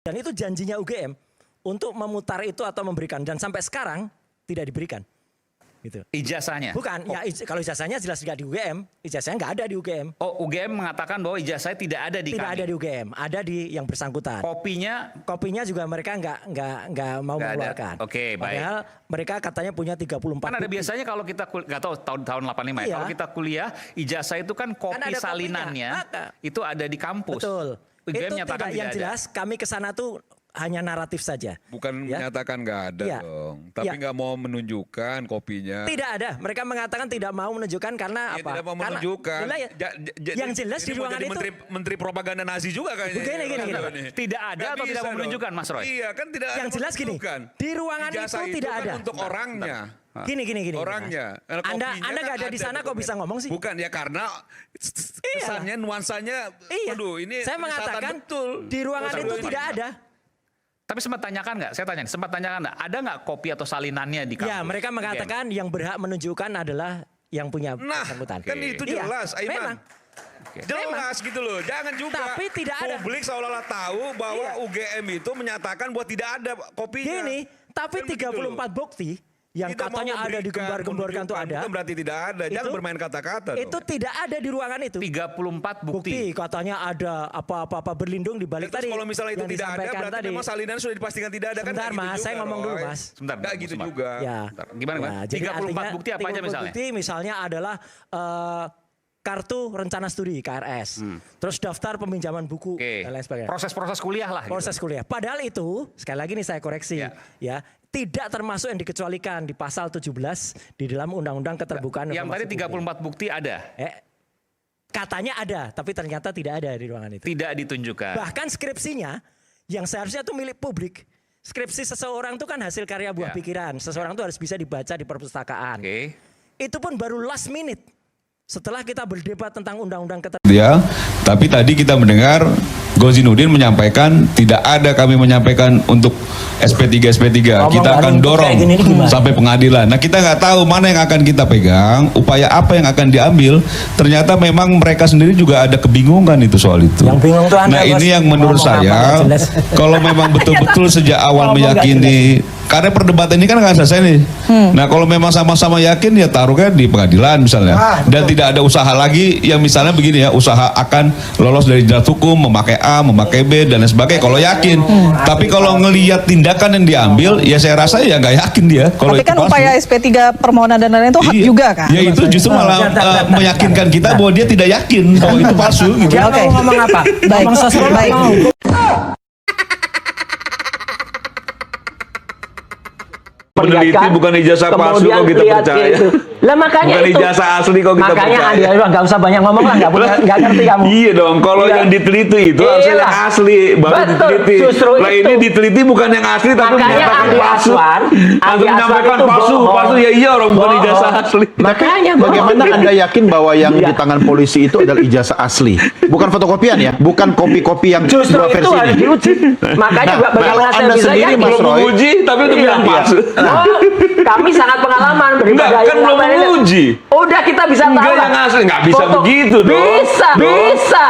Dan itu janjinya UGM untuk memutar itu atau memberikan, dan sampai sekarang tidak diberikan. Gitu. Ijazahnya? Bukan, ya kalau ijazahnya jelas tidak di UGM, ijazahnya nggak ada di UGM. Oh, UGM mengatakan bahwa ijazahnya tidak ada di Tidak kami. ada di UGM, ada di yang bersangkutan. Kopinya juga mereka nggak mau mengeluarkan. Oke, baik. Padahal mereka katanya punya 34 Kan ada bukti. biasanya kalau kita nggak tahu tahun 85 ya. Iya. Kalau kita kuliah, ijazah itu kan kopi Kan ada salinannya kopinya. itu ada di kampus. Betul. UGM Itu nyatakan tidak, yang tidak ada. jelas kami ke sana tuh hanya naratif saja. Bukan Ya. menyatakan nggak ada Iya. dong, tapi Iya. nggak mau menunjukkan kopinya. Tidak ada. Mereka mengatakan tidak mau menunjukkan karena Ya, apa? tidak mau Karena- menunjukkan. Yalah ya, yang jelas di Ini mau ruangan jadi itu menteri propaganda Nazi juga kayaknya. Gini. Tidak ada Nggak atau tidak bisa mau dong. menunjukkan, Mas Roy? Iya kan tidak yang ada jelas gini. menunjukkan. Di ruangan Ijazah itu tidak kan ada. untuk orangnya. Gini. Orangnya. Anda Kopinya nggak kan ada di sana kok bisa ngomong sih? Bukan ya karena kesannya nuansanya. Iya. Aduh ini Saya penistaan mengatakan betul. di ruangan itu tidak ada. Tapi sempat tanyakan nggak? Saya tanya, sempat tanyakan nggak? Ada nggak kopi atau salinannya di kampus? Ya, mereka mengatakan yang berhak menunjukkan adalah yang punya Nah, bersangkutan. kan itu Iya, jelas, Aiman. memang. Jelas gitu loh, jangan juga Tapi tidak ada. publik seolah-olah tahu bahwa Iya. UGM itu menyatakan bahwa tidak ada kopinya. Gini, tapi Kan begitu 34 loh. bukti yang Tidak mau katanya ada memberikan, digembar-gemborkan tuh ada. Bukan berarti tidak ada, jangan Itu- bermain kata-kata Itu dong. tidak ada di ruangan itu. 34 bukti. Katanya ada apa-apa berlindung di balik Terus tadi. kalau misalnya itu yang tidak ada, disampaikan berarti tadi. memang salinan sudah dipastikan tidak ada. Sebentar, kan nggak Mas, gitu saya juga, ngomong dulu, Roy. Mas. Sebentar, Nggak gitu sebentar. juga. Ya. Bentar, gimana, Mas? Jadi 34 artinya bukti apa aja 34 misalnya? bukti misalnya adalah kartu rencana studi KRS. Terus daftar peminjaman buku Oke. dan lain sebagainya. Proses-proses kuliah lah. Proses kuliah. Padahal itu, sekali lagi nih saya koreksi, ya, tidak termasuk yang dikecualikan di pasal 17 di dalam Undang-Undang Keterbukaan Yang Informasi tadi 34 bukti ada, katanya ada, tapi ternyata tidak ada di ruangan itu. tidak ditunjukkan. Bahkan skripsinya yang seharusnya itu milik publik. Skripsi seseorang itu kan hasil karya buah Ya. pikiran. Seseorang itu harus bisa dibaca di perpustakaan. Oke. Itu pun baru last minute. Setelah kita berdebat tentang undang-undang dia, tapi tadi kita mendengar Gozinuddin menyampaikan tidak ada kami menyampaikan untuk SP3. Kita akan dorong sampai pengadilan. Nah kita nggak tahu mana yang akan kita pegang, upaya apa yang akan diambil. Ternyata memang mereka sendiri juga ada kebingungan itu soal itu. Yang bingung tuh Anda, Nah Bos. ini yang menurut Ngomong apa saya, nggak jelas. kalau memang betul-betul sejak awal Ngomong nggak meyakini, karena perdebatan ini kan nggak selesai nih. Nah kalau memang sama-sama yakin ya taruhnya di pengadilan misalnya. Dan tidak ada usaha lagi yang misalnya begini ya, usaha akan lolos dari jerat hukum, memakai A, memakai B dan lain sebagainya. Kalau yakin, tapi kalau ngelihat tindakan yang diambil, ya saya rasa ya nggak yakin dia. Kalau Tapi itu kan palsu. upaya SP3 permohonan dan lain-lain itu hak Iya. juga kan? Ya itu justru malah meyakinkan kita bahwa dia tidak yakin bahwa itu palsu. Gitu. Dia mau ngomong apa? Baik, Ngomong sesuatu baik. mau. Peneliti bukan ijazah palsu kok kita percaya. Lah makanya Bukan itu. ijazah asli kok kita makanya percaya. Anda nggak usah banyak ngomong lah, nggak ngerti kamu. Iya dong, kalau Iya. yang diteliti itu harusnya Iya. yang asli baru Betul, diteliti. justru Lah itu. ini diteliti bukan yang asli tapi Makanya menyatakan ahli palsu. Aswan, Langsung ahli Aswan menyampaikan itu palsu, bohong. palsu ya iya orang bukan Bohong. ijazah asli. Makanya Bagaimana bohong. Anda yakin bahwa yang di tangan polisi itu adalah ijazah asli? Bukan fotokopian ya? Bukan kopi-kopi yang Justru dua itu versi harus ini? diuji. Makanya Nah, bagaimana kalau saya Anda bisa sendiri, yakin? Mas Belum Roy, menguji tapi udah Iya. bilang palsu. Oh, kami sangat pengalaman Enggak, daripada kan yang belum lain. menguji. Udah kita bisa Enggak tahu lah. yang asli, nggak bisa Foto. begitu dong. Bisa, Dong. bisa.